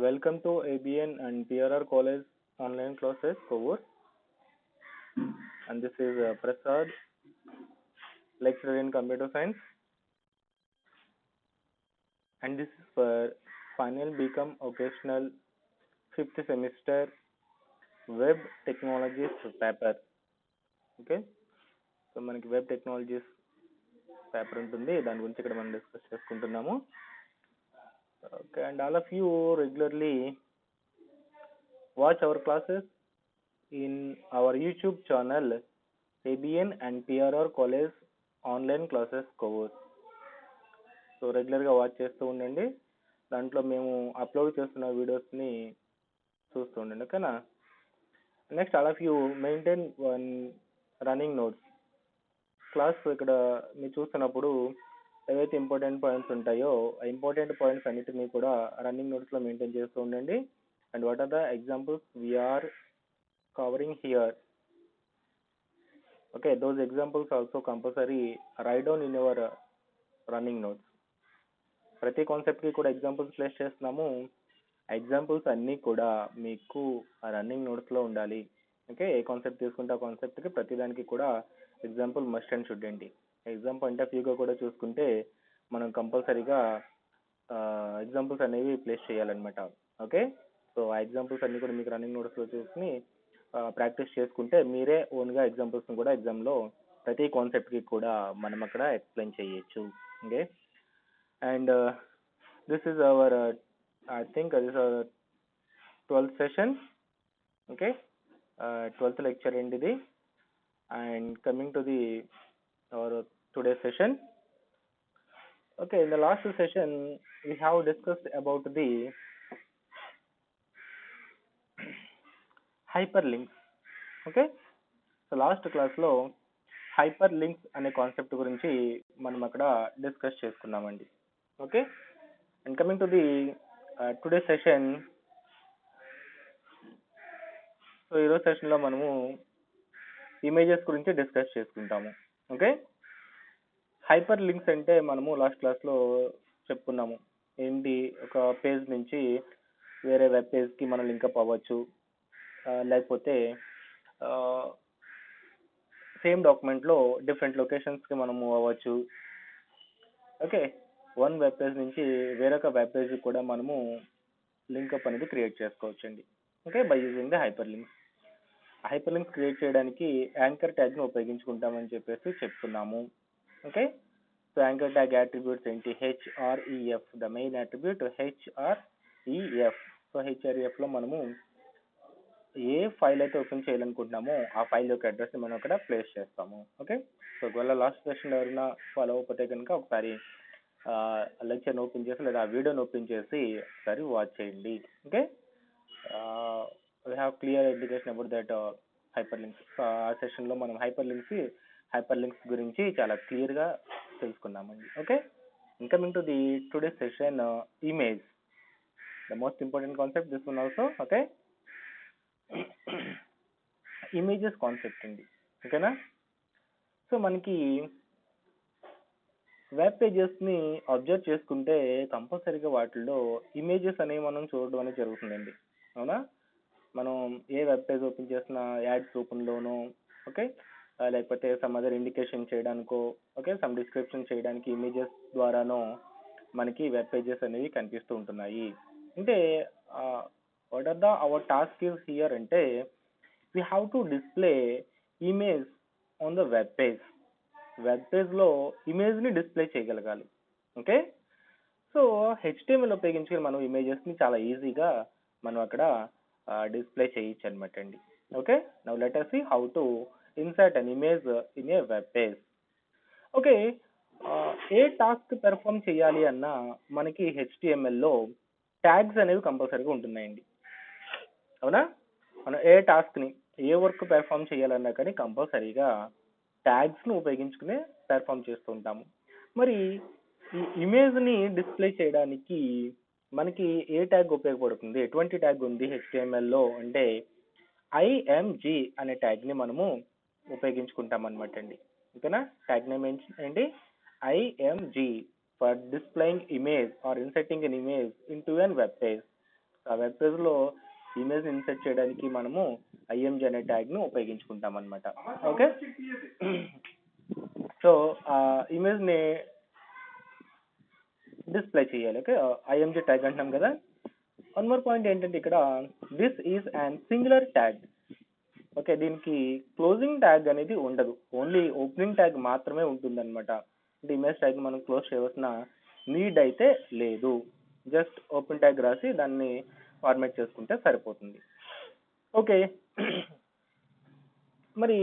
Welcome to ABN and PRR College online classes course. And this is Prasad, lecturer in computer science. And this is for final become occasional fifth semester web technologies paper. Okay. So మనకి web technologies paper ఉంటుంది, దాని గురించి ఇక్కడ మనం discuss చేసుకుంటున్నాము. Okay, and all of you regularly watch our classes in our YouTube channel ABN and PRR College online classes course. So రెగ్యులర్గా watch చేస్తూ ఉండండి. దాంట్లో మేము అప్లోడ్ చేస్తున్న వీడియోస్ని చూస్తూ ఉండండి, ఓకేనా? Next all of you maintain one running notes. Class ఇక్కడ మీరు చూస్తున్నప్పుడు ఏవైతే ఇంపార్టెంట్ పాయింట్స్ ఉంటాయో ఆ ఇంపార్టెంట్ పాయింట్స్ అన్నిటినీ కూడా రన్నింగ్ నోట్స్లో మెయింటైన్ చేస్తూ ఉండండి. And what are the examples we are covering here. Okay, those examples also compulsory write down in your running notes. ప్రతి కాన్సెప్ట్కి కూడా ఎగ్జాంపుల్స్ ప్లేస్ చేస్తున్నాము. ఎగ్జాంపుల్స్ అన్నీ కూడా మీకు రన్నింగ్ నోట్స్లో ఉండాలి. ఓకే, ఏ కాన్సెప్ట్ తీసుకుంటే ఆ కాన్సెప్ట్కి ప్రతిదానికి కూడా ఎగ్జాంపుల్ మస్ట్ అండ్ షుడ్ అండి. ఎగ్జామ్ పాయింట్ ఆఫ్ వ్యూగా కూడా చూసుకుంటే మనం కంపల్సరీగా ఎగ్జాంపుల్స్ అనేవి ప్లేస్ చేయాలన్నమాట. ఓకే, సో ఆ ఎగ్జాంపుల్స్ అన్నీ కూడా మీకు రన్నింగ్ నోట్స్లో చూసుకుని ప్రాక్టీస్ చేసుకుంటే మీరే ఓన్గా ఎగ్జాంపుల్స్ని కూడా ఎగ్జామ్లో ప్రతి కాన్సెప్ట్కి కూడా మనం అక్కడ ఎక్స్ప్లెయిన్ చేయొచ్చు. Okay, and this is our I think this our 12th session. Okay, 12th lecture అండి ఇది. And coming to the our today session. Okay, in the last session we have discussed about the hyperlinks. Okay, so last క్లాస్లో hyper links అనే concept గురించి మనం అక్కడ discuss చేసుకున్నామండి. Okay, and coming to the today session. So ఈరోజు సెషన్లో మనము images గురించి డిస్కస్ చేసుకుంటాము. ఓకే, హైపర్ లింక్స్ అంటే మనము లాస్ట్ క్లాస్లో చెప్పుకున్నాము. ఏంటి, ఒక పేజ్ నుంచి వేరే వెబ్ పేజ్కి మనం లింకప్ అవ్వచ్చు, లేకపోతే సేమ్ డాక్యుమెంట్లో డిఫరెంట్ లొకేషన్స్కి మనం మూవ్ అవ్వచ్చు. ఓకే, వన్ వెబ్ పేజ్ నుంచి వేరొక వెబ్ పేజ్కి కూడా మనము లింకప్ అనేది క్రియేట్ చేసుకోవచ్చండి. Okay, by using the hyperlinks. Hyperlinks create చేయడానికి యాంకర్ ట్యాగ్ని ఉపయోగించుకుంటామని చెప్పేసి చెప్తున్నాము. Okay, so anchor tag attributes ఏంటి? HREF, the main attribute HREF. So HREFలో మనము ఏ ఫైల్ అయితే ఓపెన్ చేయాలనుకుంటున్నామో ఆ ఫైల్ యొక్క అడ్రస్ని మనం అక్కడ ప్లేస్ చేస్తాము. ఓకే, సో ఒకవేళ లాస్ట్ సెషన్ ఎవరైనా ఫాలో అవ్వకపోతే కనుక ఒకసారి లెక్చర్ని ఓపెన్ చేసి లేదా ఆ వీడియోని ఓపెన్ చేసి ఒకసారి వాచ్ చేయండి. Okay, we have clear education about that hyperlinks. ఆ సెషన్లో మనం హైపర్ లింక్స్ గురించి చాలా క్లియర్గా తెలుసుకున్నామండి. Okay, coming to the today session, image, the most important concept this one also. Okay, images concept అండి. ఓకేనా? సో మనకి వెబ్ పేజెస్ని అబ్జర్వ్ చేసుకుంటే కంపల్సరీగా వాటిల్లో ఇమేజెస్ అనేవి మనం చూడడం అనేది జరుగుతుందండి. అవునా? మనం ఏ వెబ్ పేజ్ ఓపెన్ చేసినా యాడ్స్ రూపంలోనో, ఓకే, లేకపోతే సమ్ అదర్ ఇండికేషన్ చేయడానికో, ఓకే, సమ్ డిస్క్రిప్షన్ చేయడానికి ఇమేజెస్ ద్వారానో మనకి వెబ్ పేజెస్ అనేవి కనిపిస్తూ ఉంటున్నాయి. అంటే what are the our task is here అంటే we have to display image on the web page. Web పేజ్లో ఇమేజ్ని డిస్ప్లే చేయగలగాలి. ఓకే, సో HTML ఉపయోగించి మనం ఇమేజెస్ని చాలా ఈజీగా మనం అక్కడ డిస్ప్లే చేయొచ్చు అనమాట అండి. Okay, now let us see how to insert an image in a web page. Okay, A task perform చేయాలి అన్నా మనకి HTMLలో ట్యాగ్స్ అనేవి కంపల్సరీగా ఉంటున్నాయండి. అవునా? మనం ఏ టాస్క్ని ఏ వర్క్ పెర్ఫామ్ చేయాలన్నా కానీ కంపల్సరీగా ట్యాగ్స్ను ఉపయోగించుకునే పెర్ఫామ్ చేస్తూ ఉంటాము. మరి ఈ ఇమేజ్ని డిస్ప్లే చేయడానికి మనకి ఏ ట్యాగ్ ఉపయోగపడుతుంది? ఎటువంటి ట్యాగ్ ఉంది HTMLలో అంటే IMG అనే ట్యాగ్ని మనము ఉపయోగించుకుంటాం అనమాట అండి. ఓకేనా? ట్యాగ్ నేమ్ ఏంటి? IMG for displaying image or inserting an image into an web page. ఆ వెబ్ పేజ్లో ఇమేజ్ ఇన్సర్ట్ చేయడానికి మనము IMG అనే ట్యాగ్ను ఉపయోగించుకుంటాం అనమాట. ఓకే, సో ఆ ఇమేజ్ని డిస్ప్లే చేయాలి. ఓకే, IMG ట్యాగ్ అంటున్నాం కదా. వన్ మోర్ పాయింట్ ఏంటంటే ఇక్కడ this is and singular tag. Okay, దీనికి క్లోజింగ్ ట్యాగ్ అనేది ఉండదు, ఓన్లీ ఓపెనింగ్ ట్యాగ్ మాత్రమే ఉంటుంది అనమాట. అంటే ఇమేజ్ ట్యాగ్ మనం క్లోజ్ చేయవలసిన నీడ్ అయితే లేదు, జస్ట్ ఓపెన్ ట్యాగ్ రాసి దాన్ని ఫార్మాట్ చేసుకుంటే సరిపోతుంది. ఓకే, మరి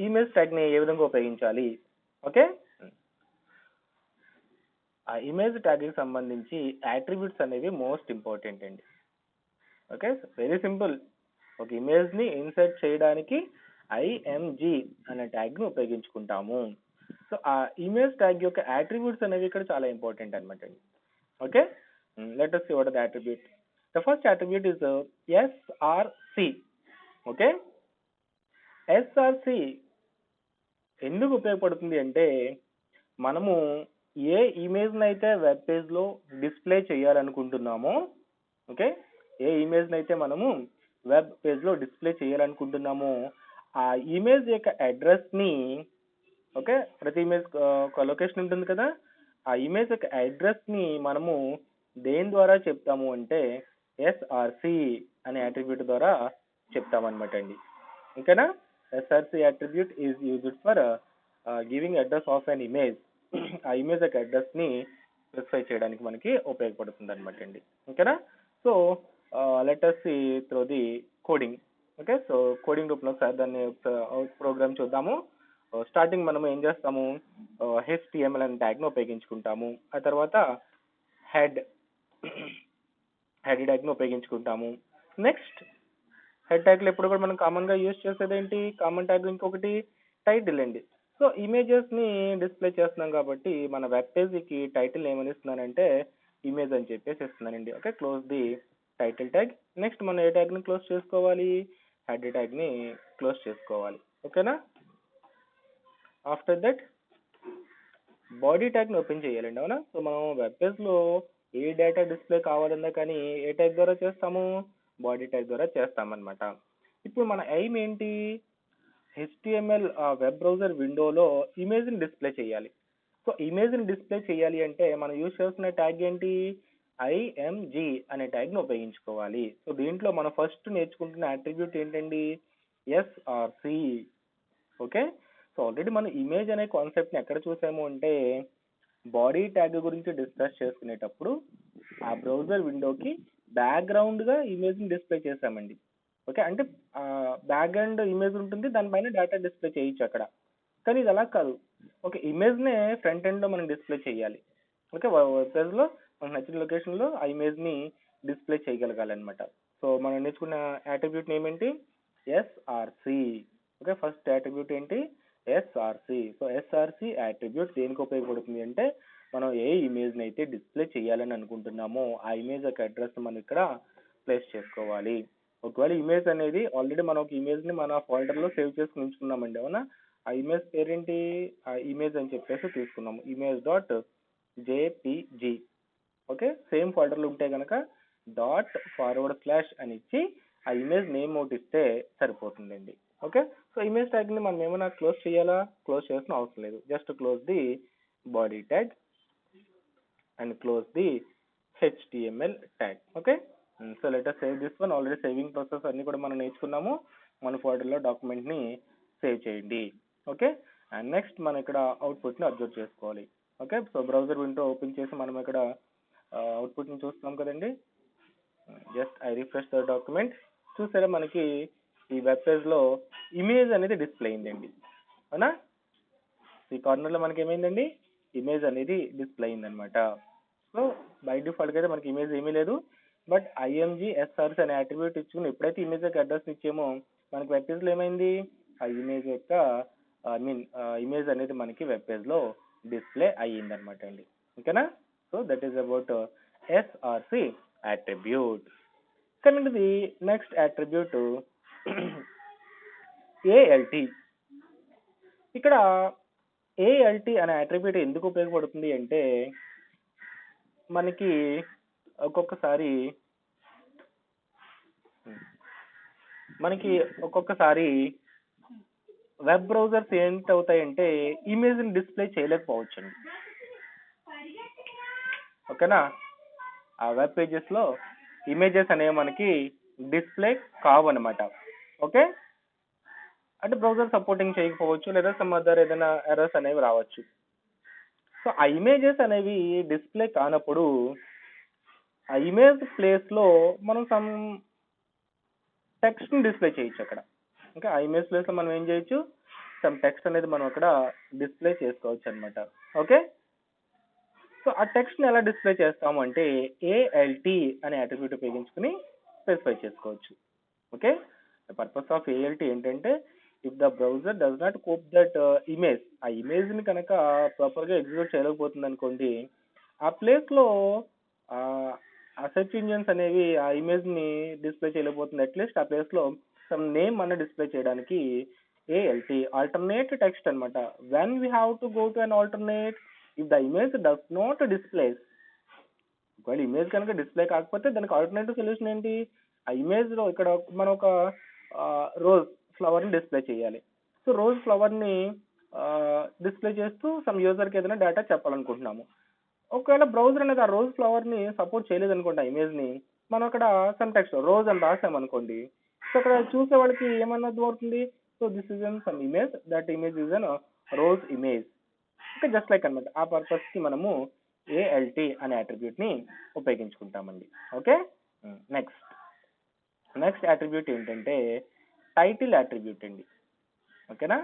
ఇమేజ్ ట్యాగ్ని ఏ విధంగా ఉపయోగించాలి? ఓకే, ఆ ఇమేజ్ ట్యాగ్కి సంబంధించి యాట్రిబ్యూట్స్ అనేవి మోస్ట్ ఇంపార్టెంట్ అండి. Okay, very simple. ఒక ఇమేజ్ని ఇన్సర్ట్ చేయడానికి IMG అనే ట్యాగ్ను ఉపయోగించుకుంటాము. సో ఆ ఇమేజ్ ట్యాగ్ యొక్క యాట్రిబ్యూట్స్ అనేవి ఇక్కడ చాలా ఇంపార్టెంట్ అనమాట అండి. Okay, let us see what are the attributes. The first attribute is SRC. Okay, SRC ఎందుకు ఉపయోగపడుతుంది అంటే మనము ఏ ఇమేజ్ని అయితే వెబ్ పేజ్లో డిస్ప్లే చేయాలనుకుంటున్నామో, ఓకే, ఏ ఇమేజ్ని అయితే మనము వెబ్ పేజ్లో డిస్ప్లే చేయాలనుకుంటున్నామో ఆ ఇమేజ్ యొక్క అడ్రస్ని, ఓకే, ప్రతి ఇమేజ్ ఒక లొకేషన్ ఉంటుంది కదా, ఆ ఇమేజ్ యొక్క అడ్రస్ని మనము దేని ద్వారా చెప్తాము అంటే SRC అనే అట్రిబ్యూట్ ద్వారా చెప్తామన్నమాట అండి. ఓకేనా, SRC attribute is used for giving address of an image. ఆ ఇమేజ్ యొక్క అడ్రస్ని స్పెసిఫై చేయడానికి మనకి ఉపయోగపడుతుంది అనమాట అండి. ఓకేనా, so let us see through the coding. Okay, so coding రూపంలో ఒకసారి దాన్ని ప్రోగ్రామ్ చూద్దాము. స్టార్టింగ్ మనం ఏం చేస్తాము, HTML అనే ట్యాగ్ను ఉపయోగించుకుంటాము. ఆ తర్వాత హెడ్ ట్యాగ్ను ఉపయోగించుకుంటాము. నెక్స్ట్ హెడ్ ట్యాగ్లు ఎప్పుడు కూడా మనం కామన్గా యూజ్ చేసేది ఏంటి, కామన్ ట్యాగ్ ఇంకొకటి టైటిల్ అండి. సో ఇమేజెస్ని డిస్ప్లే చేస్తున్నాం కాబట్టి మన వెబ్ పేజ్కి టైటిల్ ఏమని ఇస్తున్నానంటే ఇమేజ్ అని చెప్పేసి ఇస్తున్నానండి. Okay, close the title tag. Next మనం ఏ ట్యాగ్ని క్లోజ్ చేసుకోవాలి, హెడ్ ట్యాగ్ని క్లోజ్ చేసుకోవాలి. ఓకేనా, ఆఫ్టర్ దట్ బాడీ ట్యాగ్ని ఓపెన్ చేయాలండి. అవునా, సో మనం వెబ్ పేజ్లో ఏ డేటా డిస్ప్లే కావాలన్నా కానీ ఏ ట్యాగ్ ద్వారా చేస్తాము, బాడీ ట్యాగ్ ద్వారా చేస్తామన్నమాట. ఇప్పుడు మన ఎయిమ్ ఏంటి, HTML వెబ్ బ్రౌజర్ విండోలో ఇమేజ్ని డిస్ప్లే చేయాలి. సో ఇమేజ్ని డిస్ప్లే చేయాలి అంటే మనం యూజ్ చేస్తున్న ట్యాగ్ ఏంటి, IMG అనే ట్యాగ్ని ఉపయోగించుకోవాలి. సో దీంట్లో మనం ఫస్ట్ నేర్చుకుంటున్న అట్రిబ్యూట్ ఏంటండి, SRC. ఓకే, సో ఆల్రెడీ మనం ఇమేజ్ అనే కాన్సెప్ట్ని ఎక్కడ చూసాము అంటే బాడీ ట్యాగ్ గురించి డిస్కస్ చేసుకునేటప్పుడు ఆ బ్రౌజర్ విండోకి బ్యాక్గ్రౌండ్గా ఇమేజ్ని డిస్ప్లే చేసామండి. ఓకే, అంటే బ్యాక్గ్రౌండ్ ఇమేజ్ ఉంటుంది, దానిపైన డేటా డిస్ప్లే చేయొచ్చు అక్కడ. కానీ ఇది అలా కాదు, ఒక ఇమేజ్నే ఫ్రంట్ ఎండ్లో మనం డిస్ప్లే చేయాలి. ఓకే, వెబ్ పేజ్లో మనకు నచ్చిన లొకేషన్లో ఆ ఇమేజ్ని డిస్ప్లే చేయగలగాలన్నమాట. సో మనం నేర్చుకున్న అట్రిబ్యూట్ నేమ్ ఏంటి, SRC. ఓకే, ఫస్ట్ అట్రిబ్యూట్ ఏంటి, SRC. సో SRC అట్రిబ్యూట్ దేనికి ఉపయోగపడుతుంది అంటే మనం ఏ ఇమేజ్ని అయితే డిస్ప్లే చేయాలని అనుకుంటున్నామో ఆ ఇమేజ్ యొక్క అడ్రస్ మనం ఇక్కడ ప్లేస్ చేసుకోవాలి. ఒకవేళ ఇమేజ్ అనేది ఆల్రెడీ మనం ఒక ఇమేజ్ని మన ఫోల్డర్లో సేవ్ చేసుకుని ఉంచుకున్నామండి. అవునా, ఆ ఇమేజ్ పేరేంటి, ఆ ఇమేజ్ అని చెప్పేసి తీసుకున్నాము, image.jpg. ఓకే, సేమ్ ఫోల్డర్లో ఉంటే కనుక .// అని ఇచ్చి ఆ ఇమేజ్ నేమ్ ఒకటి ఇస్తే సరిపోతుందండి. ఓకే, సో ఇమేజ్ ట్యాగ్ని మనం ఏమైనా క్లోజ్ చేయాలా, క్లోజ్ చేయాల్సిన అవసరం లేదు, just close the body tag and close the HTML tag. Okay, so let us save this one. Already saving process అన్ని కూడా మనం నేర్చుకున్నాము. మన ఫోల్డర్లో డాక్యుమెంట్ని సేవ్ చేయండి. ఓకే, అండ్ నెక్స్ట్ మనం ఇక్కడ అవుట్పుట్ని అబ్జర్వ్ చేసుకోవాలి. Okay, so browser window open చేసి మనం ఇక్కడ అవుట్పుట్ని చూస్తున్నాం కదండి. Just I refresh the document. చూసారా, మనకి ఈ వెబ్ పేజ్లో ఇమేజ్ అనేది డిస్ప్లే అయిందండి. అవునా, ఈ కార్నర్లో మనకి ఏమైందండి, ఇమేజ్ అనేది డిస్ప్లే అయిందనమాట. సో బై డిఫాల్ట్గా అయితే మనకి ఇమేజ్ ఏమీ లేదు, బట్ IMG SRC అనే అట్రిబ్యూట్ ఇచ్చుకుని ఎప్పుడైతే ఇమేజ్ యొక్క అడ్రస్ ఇచ్చామో మనకి వెబ్ పేజ్లో ఏమైంది, ఆ ఇమేజ్ యొక్క ఇమేజ్ అనేది మనకి వెబ్ పేజ్లో డిస్ప్లే అయ్యిందనమాట అండి. ఓకేనా, so that is about SRC attribute. కానీ ది నెక్స్ట్ అట్రిబ్యూట్ ALT. ఇక్కడ ALT అనే అట్రిబ్యూట్ ఎందుకు ఉపయోగపడుతుంది అంటే మనకి ఒక్కొక్కసారి మనకి ఒక్కొక్కసారి వెబ్ బ్రౌజర్స్ ఏంటవుతాయంటే ఇమేజ్ని డిస్ప్లే చేయలేకపోవచ్చండి. ఓకేనా, ఆ వెబ్ పేజెస్లో ఇమేజెస్ అనేవి మనకి డిస్ప్లే కావు అనమాట. ఓకే, అంటే బ్రౌజర్ సపోర్టింగ్ చేయకపోవచ్చు, లేదా సమ్ అదర్ ఏదైనా ఎర్రర్స్ అనేవి రావచ్చు. సో ఆ ఇమేజెస్ అనేవి డిస్ప్లే కానప్పుడు ఆ ఇమేజ్ ప్లేస్లో మనం సమ్ టెక్స్ట్ని డిస్ప్లే చేయొచ్చు అక్కడ. ఇంకా ఆ ఇమేజ్ ప్లేస్లో మనం ఏం చేయొచ్చు, సమ్ టెక్స్ట్ అనేది మనం అక్కడ డిస్ప్లే చేసుకోవచ్చు అనమాట. ఓకే, సో ఆ టెక్స్ట్ని ఎలా డిస్ప్లే చేస్తాము అంటే ఏఎల్టీ అనే అట్రిబ్యూట్ ఉపయోగించుకుని స్పెసిఫై చేసుకోవచ్చు. Okay, the purpose of ALT ఏంటంటే if the browser does not cope that image, ఆ ఇమేజ్ని కనుక ప్రాపర్గా ఎగ్జిక్యూట్ చేయలేకపోతుంది అనుకోండి, ఆ ప్లేస్లో ఆ సెర్చ్ ఇంజిన్స్ అనేవి ఆ ఇమేజ్ని డిస్ప్లే చేయలేకపోతుంది. అట్లీస్ట్ ఆ ప్లేస్లో సమ్ నేమ్ అన్న డిస్ప్లే చేయడానికి ఏఎల్టీ ఆల్టర్నేట్ టెక్స్ట్ అనమాట. When we have to go to an alternate if the image does not display, ఒకవేళ ఇమేజ్ కనుక డిస్ప్లే కాకపోతే దానికి ఆల్టర్నేటివ్ సొల్యూషన్ ఏంటి, ఆ ఇమేజ్లో ఇక్కడ మనం ఒక రోజ్ ఫ్లవర్ని డిస్ప్లే చేయాలి. సో రోజ్ ఫ్లవర్ని డిస్ప్లే చేస్తూ సమ్ యూజర్కి ఏదైనా డేటా చెప్పాలనుకుంటున్నాము. ఒకవేళ బ్రౌజర్ అనేది ఆ రోజ్ ఫ్లవర్ని సపోర్ట్ చేయలేదు అనుకోండి, ఆ ఇమేజ్ని మనం అక్కడ సమ్ టెక్స్ట్ రోజ్ అని రాసామనుకోండి, సో అక్కడ చూసే వాళ్ళకి ఏమన్నా అర్థమవుతుంది, so this is an some image, that image is an rose image. Okay, just like అనమాట. ఆ పర్పస్కి మనము ఏఎల్టీ అనే అట్రిబ్యూట్ని ఉపయోగించుకుంటామండి. ఓకే, నెక్స్ట్ అట్రిబ్యూట్ ఏంటంటే టైటిల్ అట్రిబ్యూట్ అండి. ఓకేనా,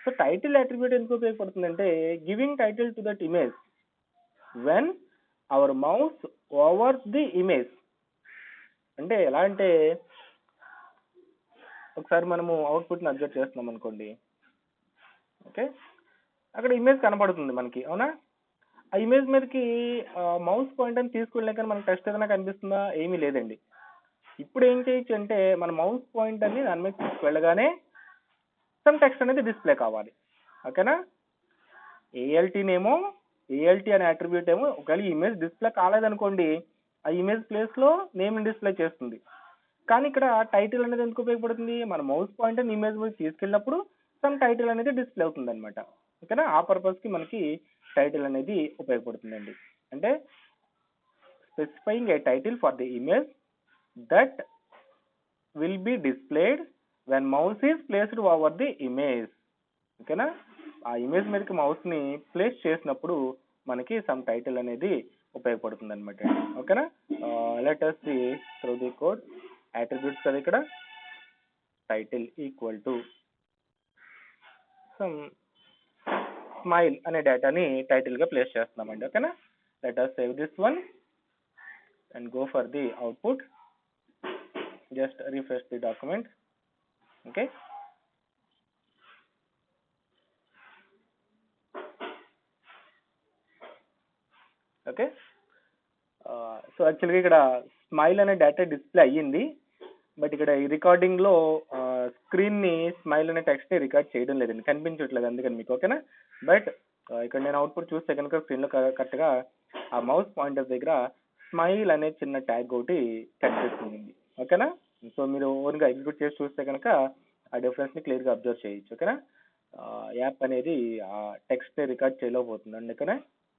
సో టైటిల్ అట్రిబ్యూట్ ఎందుకు ఉపయోగపడుతుందంటే giving title to that image when our mouse overs the image. అంటే ఎలా అంటే ఒకసారి మనము అవుట్పుట్ని అబ్జర్వ్ చేస్తున్నాం అనుకోండి, ఓకే, అక్కడ ఇమేజ్ కనపడుతుంది మనకి, అవునా, ఆ ఇమేజ్ మీదకి మౌస్ పాయింటర్ని తీసుకెళ్ళినా కానీ మనకి టెక్స్ట్ ఏదైనా కనిపిస్తుందా, ఏమీ లేదండి. ఇప్పుడు ఏం చేయొచ్చు అంటే మన మౌస్ పాయింటర్ని దాని మీద తీసుకువెళ్ళగానే సమ్ టెక్స్ట్ అనేది డిస్ప్లే కావాలి. ఓకేనా, ఏఎల్టీ అనే అట్రిబ్యూట్ ఏమో ఒకవేళ ఇమేజ్ డిస్ప్లే కాలేదనుకోండి, ఆ ఇమేజ్ ప్లేస్లో నేమ్ డిస్ప్లే చేస్తుంది. కానీ ఇక్కడ టైటిల్ అనేది ఎందుకు ఉపయోగపడుతుంది, మన మౌస్ పాయింటర్ ఇమేజ్ మీద తీసుకెళ్ళినప్పుడు సమ్ టైటిల్ అనేది డిస్ప్లే అవుతుంది అనమాట. ఓకేనా, ఆ పర్పస్కి మనకి టైటిల్ అనేది ఉపయోగపడుతుందండి. అంటే specifying A title for the image that will be displayed when mouse is placed over the image. ఓకేనా, ఆ ఇమేజ్ మీదకి మౌస్ని ప్లేస్ చేసినప్పుడు మనకి సమ్ టైటిల్ అనేది ఉపయోగపడుతుంది అనమాట. ఓకేనా, let us see through the code. Attributes కదా ఇక్కడ, title equal to some smile అనే డేటాని టైటిల్గా ప్లేస్ చేస్తున్నామండి. ఓకేనా, let us save this one and go for the output. Just refresh the document. Okay, okay, so యాక్చువల్గా ఇక్కడ స్మైల్ అనే data display అయ్యింది, బట్ ఇక్కడ ఈ రికార్డింగ్లో స్క్రీన్ని స్మైల్ అనే టెక్స్ట్ని రికార్డ్ చేయడం లేదండి, కనిపించట్లేదు అందుకని మీకు. ఓకేనా, బట్ ఇక్కడ నేను అవుట్పుట్ చూస్తే కనుక స్క్రీన్లో కరెక్ట్గా ఆ మౌస్ పాయింటర్ దగ్గర స్మైల్ అనే చిన్న ట్యాగ్ ఒకటి కనిపిస్తుంది. ఓకేనా, సో మీరు ఓన్గా ఎగ్జిక్యూట్ చేసి చూస్తే కనుక ఆ డిఫరెన్స్ని క్లియర్గా అబ్జర్వ్ చేయొచ్చు. ఓకేనా, యాప్ అనేది ఆ టెక్స్ట్ని రికార్డ్ చేయలేకపోతుంది, అందుకనే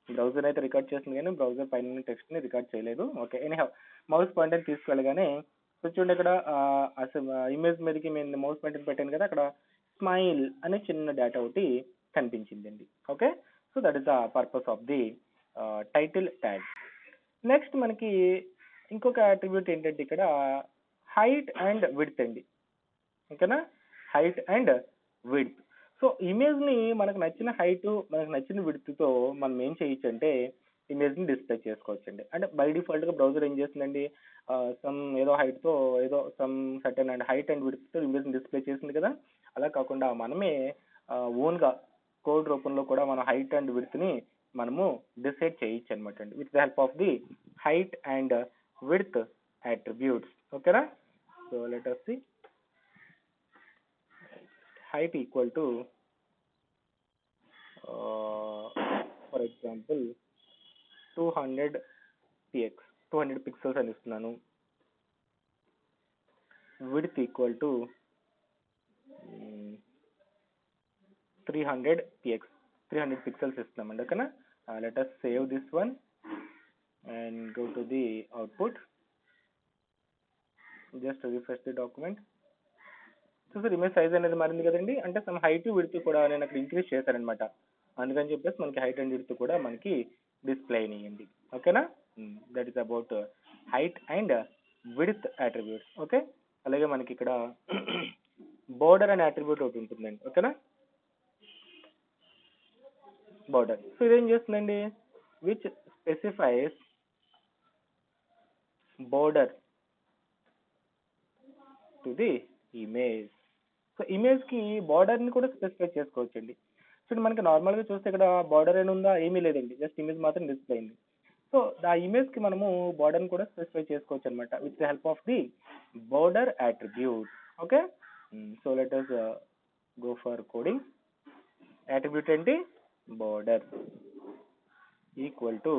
బ్రౌజర్ అయితే రికార్డ్ చేస్తుంది కానీ బ్రౌజర్ పైన టెక్స్ట్ని రికార్డ్ చేయలేదు. ఓకే, ఎనీహౌ మౌస్ పాయింటర్ తీసుకెళ్ళగానే చూడండి ఇక్కడ ఇమేజ్ మీదకి నేను మౌస్ పాయింటర్ పెట్టాను కదా, అక్కడ స్మైల్ అనే చిన్న డేటా ఒకటి కనిపించిందండి. Okay, so that is the purpose of the title tag. Next మనకి ఇంకొక అట్రిబ్యూట్ ఏంటంటే ఇక్కడ హైట్ అండ్ విడ్త్ అండి. ఓకేనా, హైట్ అండ్ విడ్త్. సో ఇమేజ్ని మనకు నచ్చిన హైట్ మనకు నచ్చిన విడ్త్తో మనం ఏం చేయొచ్చు అంటే ఇమేజ్ని డిస్ప్లే చేసుకోవచ్చు అండి. అంటే బై డిఫాల్ట్గా బ్రౌజర్ ఏం చేస్తుందండి, సమ్ ఏదో హైట్తో ఏదో some certain and height and విడ్త్తో ఇమేజ్ని డిస్ప్లే చేసింది కదా, అలా కాకుండా మనమే ఓన్గా కోడ్ రూపంలో కూడా మన హైట్ అండ్ విడ్త్ని మనము డిసైడ్ చేయొచ్చు అనమాట అండి, with the help of the height and width attributes. ఓకేనా, so let us see height equal to for example 200 px 200 pixels అని ఇస్తున్నాను. width equal to 300 px 300 pixels ఇస్తున్నామండి. ఓకేనా? let us save this one and go to the output. Just refresh the document. So sir image size అనేది మారింది కదండి, అంటే some height width కూడా నేను అక్కడ ఇంక్రీజ్ చేశానమాట. అందుకని చెప్పేసి మనకి హైట్ అండ్ విడ్త్ కూడా మనకి డిస్ప్లే అయ్యింది. ఓకేనా? That is about height and width attributes. Okay, అలాగే మనకి ఇక్కడ బోర్డర్ అనే అట్రిబ్యూట్ ఒకటి ఉంటుందండి. ఓకేనా? బోర్డర్, సో ఇదేం చేస్తుందండి, which specifies border to the image. So image కి బార్డర్ ని కూడా స్పెసిఫై చేసుకోవచ్చండి. సో మనకి నార్మల్ గా చూస్తే ఇక్కడ బార్డర్ అని ఉందా, ఏమీ లేదండి, జస్ట్ ఇమేజ్ మాత్రం డిస్ప్లే అయింది. సో ఆ ఇమేజ్ కి మనము బార్డర్ ని కూడా స్పెసిఫై చేసుకోవచ్చు అనమాట with the help of the border attribute. Okay, so let us go for coding. Attribute ఏంటి, బోర్డర్ ఈక్వల్ టు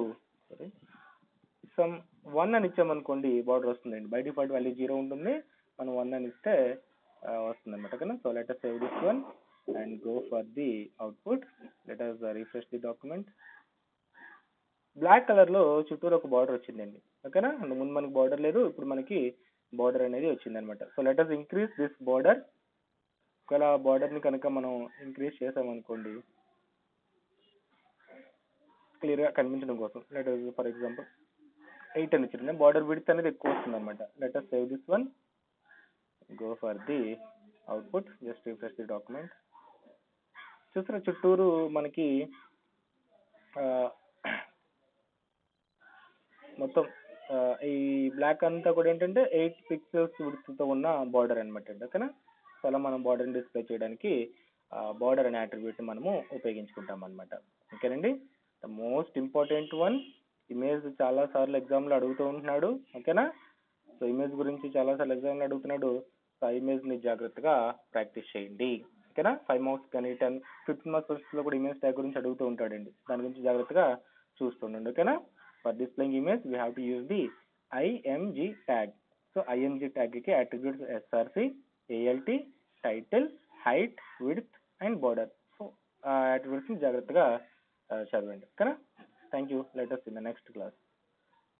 సమ్ 1 అని ఇచ్చామనుకోండి బార్డర్ వస్తుందండి. బై డిఫాల్ట్ వాల్యూ 0 ఉంటుంది, మనం 1 అని ఇస్తే వస్తుంది అనమాట. ఓకేనా? So let us save this one and go for the output. Let us refresh the document. Black colour లో చుట్టూరు ఒక బార్డర్ వచ్చిందండి. ఓకేనా? ముందు మనకి బార్డర్ లేదు, ఇప్పుడు మనకి బార్డర్ అనేది వచ్చింది అనమాట. So let us increase this border. ఒకవేళ బార్డర్ ని కనుక మనం ఇంక్రీజ్ చేసామనుకోండి క్లియర్ గా కనిపించడం కోసం, లెట్ us ఫర్ ఎగ్జాంపుల్ 8 అని ఇచ్చిన బార్డర్ విడ్త్ అనేది ఎక్కువ వస్తుంది అనమాట. Let us save this one, go for the output. Just refresh the document. చూసిన చుట్టూరు మనకి మొత్తం ఈ బ్లాక్ అంతా కూడా ఏంటంటే 8 పిక్సెల్స్ విడ్త్తో ఉన్న బార్డర్ అనమాట అండి. ఓకేనా? సో అలా మనం బార్డర్ని డిస్ప్లే చేయడానికి బార్డర్ అనే అట్రిబ్యూట్ని మనము ఉపయోగించుకుంటాం అనమాట. ఓకేనండి? The most important one, image చాలా సార్లు ఎగ్జామ్లో అడుగుతూ ఉంటున్నాడు. ఓకేనా? సో ఇమేజ్ గురించి చాలా సార్లు ఎగ్జామ్లో అడుగుతున్నాడు. సో ఆ ఇమేజ్ని జాగ్రత్తగా ప్రాక్టీస్ చేయండి. ఓకేనా? 5 మార్క్స్ కానీ 10, 15 మార్క్స్ లో కూడా ఇమేజ్ ట్యాగ్ గురించి అడుగుతూ ఉంటాడండి. దాని గురించి జాగ్రత్తగా చూస్తుండండి. ఓకేనా? For displaying image we have to use the img tag. So img tag కి attributes src, alt, title, height, width and border. So ఆ attributes ని జాగ్రత్తగా చదవండి. ఓకేనా? Thank you. Let us in the next class.